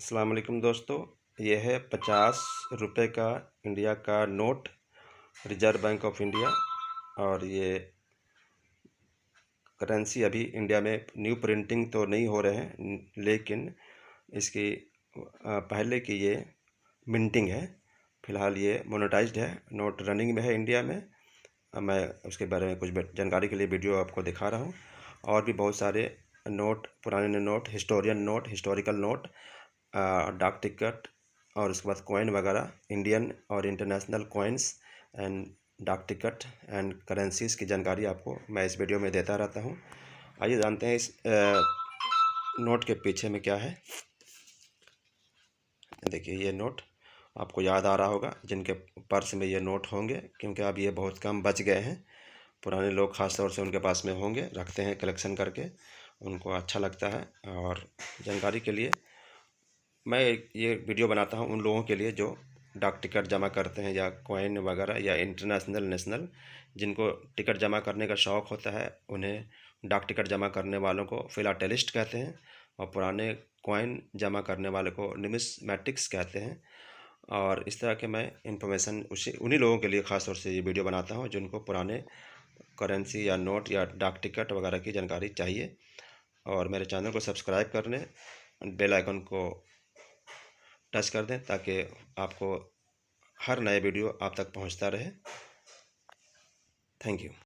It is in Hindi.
अस्सलाम वालेकुम दोस्तों, ये है 50 रुपये का इंडिया का note, reserve bank of India. और ये करेंसी अभी इंडिया में न्यू प्रिंटिंग तो नहीं हो रहे हैं, लेकिन इसकी पहले की ये मिंटिंग है। फ़िलहाल ये मोनेटाइज्ड है, नोट रनिंग में है इंडिया में। मैं उसके बारे में कुछ जानकारी के लिए वीडियो आपको दिखा रहा हूँ। और भी बहुत सारे नोट, पुराने नोट, हिस्टोरिकल नोट, डाक टिकट और उसके बाद कॉइन वगैरह, इंडियन और इंटरनेशनल कॉइन्स एंड डाक टिकट एंड करेंसीज़ की जानकारी आपको मैं इस वीडियो में देता रहता हूँ। आइए जानते हैं इस नोट के पीछे में क्या है। देखिए, ये नोट आपको याद आ रहा होगा, जिनके पर्स में ये नोट होंगे, क्योंकि अब ये बहुत कम बच गए हैं। पुराने लोग ख़ास तौर से उनके पास में होंगे, रखते हैं कलेक्शन करके, उनको अच्छा लगता है। और जानकारी के लिए मैं ये वीडियो बनाता हूँ उन लोगों के लिए जो डाक टिकट जमा करते हैं, या कॉइन वगैरह, या इंटरनेशनल, नेशनल, जिनको टिकट जमा करने का शौक़ होता है। उन्हें डाक टिकट जमा करने वालों को फिलाटेलिस्ट कहते हैं, और पुराने कॉइन जमा करने वाले को न्यूमिस्मैटिक्स कहते हैं। और इस तरह के मैं इंफॉर्मेशन उन्हीं लोगों के लिए ख़ास तौर से ये वीडियो बनाता हूँ, जिनको पुराने करेंसी या नोट या डाक टिकट वगैरह की जानकारी चाहिए। और मेरे चैनल को सब्सक्राइब कर लें, बेल आइकन को टच कर दें, ताकि आपको हर नए वीडियो आप तक पहुंचता रहे। Thank you.